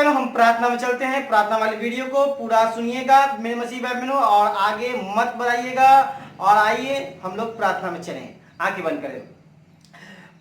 बहनों, हम प्रार्थना में चलते हैं। प्रार्थना वाली वीडियो को पूरा सुनिएगा मेरे मसीह भाई बहनों, और आगे मत बढ़ाइएगा। और आइए हम लोग प्रार्थना में चलें। आंखें बंद करें।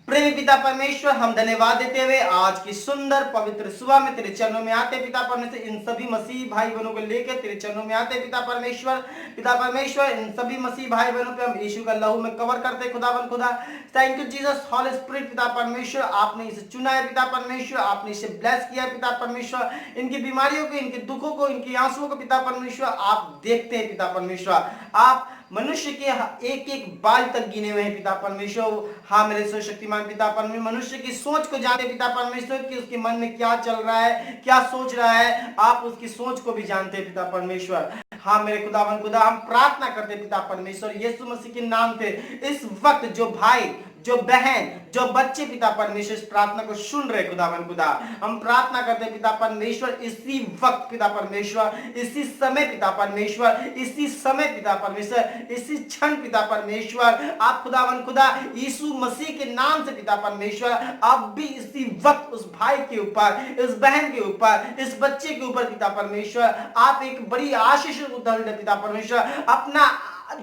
प्रेमी पिता परमेश्वर, हम धन्यवाद देते हुए आज की सुंदर पवित्र सुबह में तेरे चरणों में आते पिता परमेश्वर, इन सभी मसीह भाई बहनों को लेकर तेरे चरणों में आते पिता परमेश्वर। इन सभी मसीह भाई बहनों पे हम यीशु का लहू में कवर करते खुदावन खुदा। Thank you Jesus, Holy Spirit पिता परमेश्वर, आपने इसे चुना है पिता परमेश्वर, आपने इसे ब्लेस किया पिता परमेश्वर। इनकी बीमारियों को, इनके दुखों को, इनकी आंसुओं को पिता परमेश्वर आप देखते हैं पिता परमेश्वर। आप मनुष्य के एक एक बाल तक गिने हुए हैं पिता परमेश्वर। हाँ मेरे सर्वशक्तिमान पिता परमेश्वर, मनुष्य की सोच को जानते पिता परमेश्वर कि उसके मन में क्या चल रहा है, क्या सोच रहा है, आप उसकी सोच को भी जानते हैं पिता परमेश्वर। हाँ मेरे खुदावन खुदा, हम प्रार्थना करते पिता परमेश्वर यीशु मसीह के नाम से, इस वक्त जो भाई, जो बहन, जो बच्चे पिता परमेश्वर इस प्रार्थना को सुन रहे खुदावन खुदा, हम प्रार्थना करते पिता परमेश्वर इसी वक्त पिता परमेश्वर, इसी समय पिता परमेश्वर, इसी समय पिता परमेश्वर, इसी क्षण पिता परमेश्वर, आप खुदावन खुदा यीशु मसीह के नाम से पिता परमेश्वर आप भी इसी वक्त उस भाई के ऊपर, इस बहन के ऊपर, इस बच्चे के ऊपर पिता परमेश्वर आप एक बड़ी आशीष उधर पिता परमेश्वर, अपना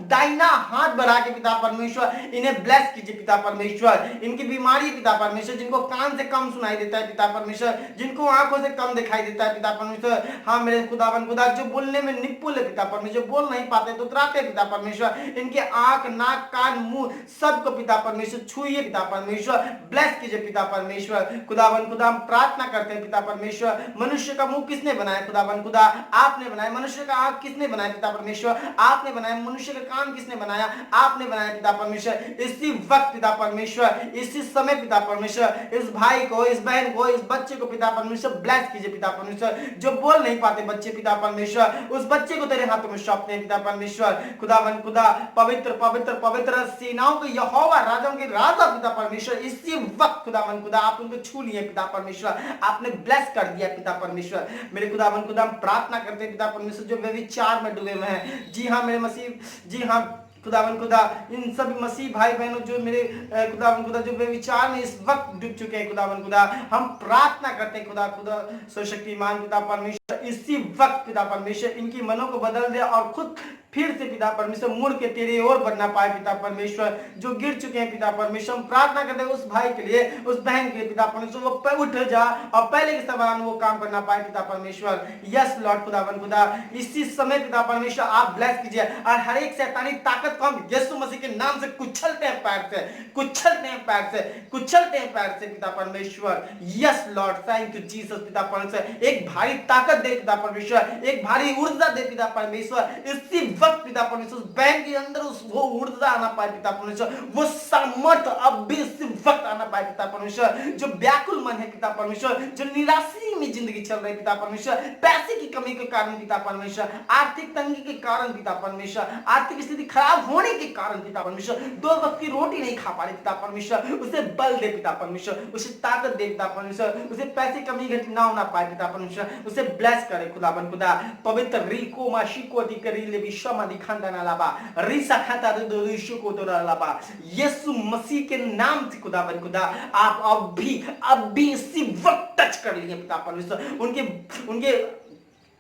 दाहिना हाथ बढ़ा के पिता परमेश्वर इन्हें ब्लेस कीजिए पिता परमेश्वर। इनकी बीमारी पिता परमेश्वर, जिनको कान से कम सुनाई देता है पिता परमेश्वर, जिनको आंखों से कम दिखाई देता है पिता परमेश्वर, हाँ मेरे खुदावन खुदा, जो बोलने में निपुण है पिता परमेश्वर, बोल नहीं पाते तो त्राते पिता परमेश्वर, इनके आंख, नाक, कान, मुंह सबको पिता परमेश्वर छुइए पिता परमेश्वर, ब्लेस कीजिए पिता परमेश्वर। खुदावन खुदा, हम प्रार्थना करते हैं पिता परमेश्वर, मनुष्य का मुंह किसने बनाया खुदावन खुदा, आपने बनाया। मनुष्य का आंख किसने बनाया पिता परमेश्वर, आपने बनाया। मनुष्य कान किसने बनाया, आपने बनाया पिता परमेश्वर। इसी वक्त पिता परमेश्वर, इसी समय पिता परमेश्वर, इस भाई को, इस बहन को, इस बच्चे को पिता परमेश्वर ब्लेस कीजिए पिता परमेश्वर। जो बोल नहीं पाते बच्चे पिता परमेश्वर, उस बच्चे को तेरे हाथों में सौंपते हैं पिता परमेश्वर। खुदावन खुदा, पवित्र पवित्र पवित्र सेनाओं के यहोवा, राजाओं के राजा पिता परमेश्वर, इसी वक्त खुदावन खुदा आप उनको छू लिए पिता परमेश्वर, आपने ब्लेस कर दिया पिता परमेश्वर। मेरे खुदावन खुदा, हम प्रार्थना करते हैं पिता परमेश्वर जो व्यभिचार में डूबे हुए हैं, जी हाँ मेरे मसीह, जी हाँ खुदावन खुदा, इन सभी मसीह भाई बहनों जो मेरे खुदावन खुदा जो व्यभिचार में इस वक्त डूब चुके हैं खुदावन खुदा, हम प्रार्थना करते हैं खुदा खुदा सर्वशक्तिमान पिता परमेश्वर, इसी वक्त पिता परमेश्वर इनकी मनों को बदल दे और खुद फिर से पिता परमेश्वर मुड़ के तेरे ओर बढ़ना पाए पिता परमेश्वर। जो गिर चुके हैं पिता परमेश्वर, हम प्रार्थना करते हैं उस भाई के लिए, उस बहन के लिए पिता परमेश्वर, वो उठ जा और पहले के समान वो काम करना पाए पिता परमेश्वर। यस लॉर्ड खुदावन खुदा, इसी समय पिता परमेश्वर आप ब्लेस कीजिए और हर एक शैतानी ताकत को हम यीशु मसीह के नाम से कुचलते हैं पैर से, कुचलते हैं पैर से, कुचलते हैं पैर से पिता परमेश्वर। Yes Lord, thank you Jesus पिता परमेश्वर। एक भारी ताकत दे पिता परमेश्वर, एक भारी ऊर्जा दे पिता परमेश्वर, इसी वक्त पिता परमेश्वर बहन के अंदर उस वो ऊर्जा आना पाए पिता परमेश्वर, वो सामर्थ्य अब भी इसी वक्त आना पाए पिता परमेश्वर। जो व्याकुल मन है पिता परमेश्वर, जो निराशा में जिंदगी चल रही पिता परमेश्वर, पैसे की कमी के कारण पिता परमेश्वर, आर्थिक तंगी के कारण पिता परमेश्वर, आर्थिक स्थिति खराब होने के कारण पिता परमेश्वर, 2 वक्त की रोटी नहीं खा पा रहे पिता परमेश्वर, उसे बल दे पिता परमेश्वर, उसे ताकत दे पिता परमेश्वर, उसे पैसे कमी घटी ना होना पाए पिता परमेश्वर, उसे ब्लेस करे खुदावन खुदा। पवित्र रिको माशिको दिकरी ले विश्वमा दिखांदा ना लाबा रिसा खाता दो रिशु को तो लाबा यीशु मसीह के नाम से खुदावन खुदा आप अब भी इसी वक्त टच कर लिए पिता परमेश्वर,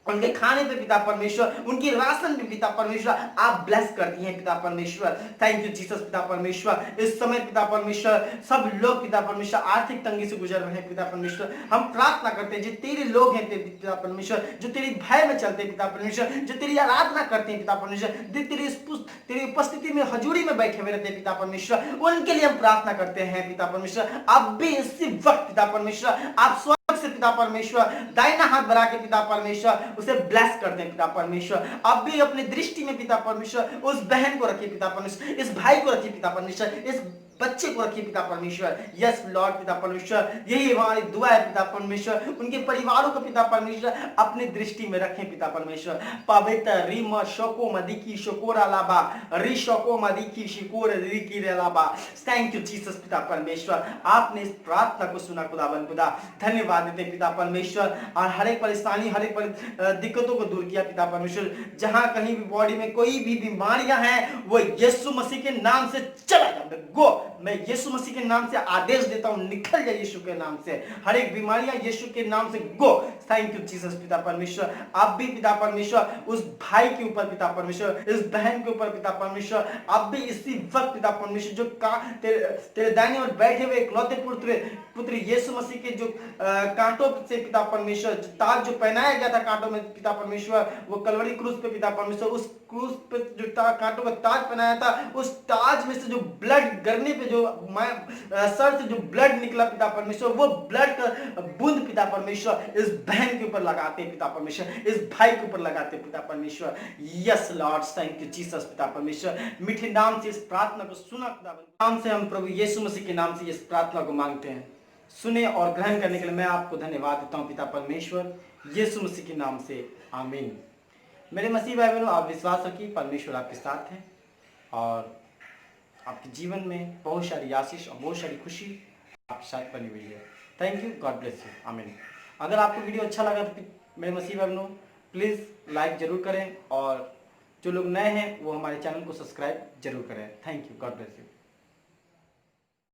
उनके खाने पे पिता परमेश्वर, उनकी राशन पे पिता परमेश्वर आप ब्लेस कर दिए पिता परमेश्वर। थैंक यू जीसस पिता परमेश्वर। इस समय पिता परमेश्वर सब लोग पिता परमेश्वर आर्थिक तंगी से गुजर रहे हैं पिता परमेश्वर, हम प्रार्थना करते हैं जो तेरे लोग हैं पिता परमेश्वर, जो तेरी भय में चलते हैं पिता परमेश्वर, जो तेरी आराधना करते हैं पिता परमेश्वर, तेरी उपस्थिति में हजूरी में बैठे हुए रहते हैं पिता परमेश्वर, उनके लिए हम प्रार्थना करते हैं पिता परमेश्वर। अब भी इसी वक्त पिता परमेश्वर आप से पिता परमेश्वर दाहिना हाथ बढ़ा के पिता परमेश्वर उसे ब्लेस कर दे पिता परमेश्वर। अब भी अपनी दृष्टि में पिता परमेश्वर उस बहन को रखिए पिता परमेश्वर, इस भाई को रखिए पिता परमेश्वर, इस बच्चे को रखिए पिता परमेश्वर। यस लॉर्ड पिता परमेश्वर, यही हमारी दुआ है पिता परमेश्वर, उनके परिवारों को पिता परमेश्वर अपनी दृष्टि में रखें पिता परमेश्वर। पवित्र रीमा शोको मदिकी शोकोरा लाबा री शोको मदिकी शिकोर रिकी लाबा। थैंक यू जीसस पिता परमेश्वर, आपने इस प्रार्थना को सुना खुदावन खुदा, धन्यवाद देते पिता परमेश्वर। और हर एक परेशानी, हर एक दिक्कतों को दूर किया पिता परमेश्वर। जहां कहीं भी बॉडी में कोई भी बीमारियां हैं वो यीशु मसीह के नाम से चला जाए, गो मैं यीशु मसीह के नाम से आदेश देता हूं, निकल जाए यीशु के नाम से। हर एक बीमारियां यीशु के नाम से गो। थैंक यू जीसस पिता परमेश्वर। आप भी पिता परमेश्वर उस भाई के ऊपर पिता परमेश्वर, इस बहन के ऊपर पिता परमेश्वर, आप भी इसी वक्त पिता परमेश्वर जो तेरे दाहिने ओर बैठे हुए इकलौते पुत्र यीशु मसीह के जो कांटों से पिता परमेश्वर, जो ताज जो पहनाया गया था कांटों में पिता परमेश्वर, वो कलवरी क्रूस पे पिता परमेश्वर, उस क्रूस पे जो कांटों का ताज पहनाया था, उस ताज में से जो ब्लड गिरने पे जो सर से जो ब्लड निकला पिता परमेश्वर, वो ब्लड का बूंद पिता परमेश्वर इस बहन के ऊपर लगाते पिता परमेश्वर, इस भाई के ऊपर लगाते पिता परमेश्वर। Yes Lord, thank you Jesus पिता परमेश्वर। मीठे नाम से इस प्रार्थना को सुना पिता नाम से हम प्रभु यीशु मसीह के नाम से इस प्रार्थना को मांगते हैं। सुने और ग्रहण करने के लिए मैं आपको धन्यवाद देता हूं पिता परमेश्वर, यीशु मसीह के नाम से आमीन। मेरे मसीह भाई बहनों, आप विश्वास रखिए परमेश्वर आपके साथ है और आपके जीवन में बहुत सारी आशीष और बहुत सारी खुशी आपके साथ बनी हुई है। Thank you, God bless you, आमीन। अगर आपको वीडियो अच्छा लगा तो मेरे मसीह भाई बहनों प्लीज़ लाइक जरूर करें और जो लोग नए हैं वो हमारे चैनल को सब्सक्राइब जरूर करें। Thank you, God bless you.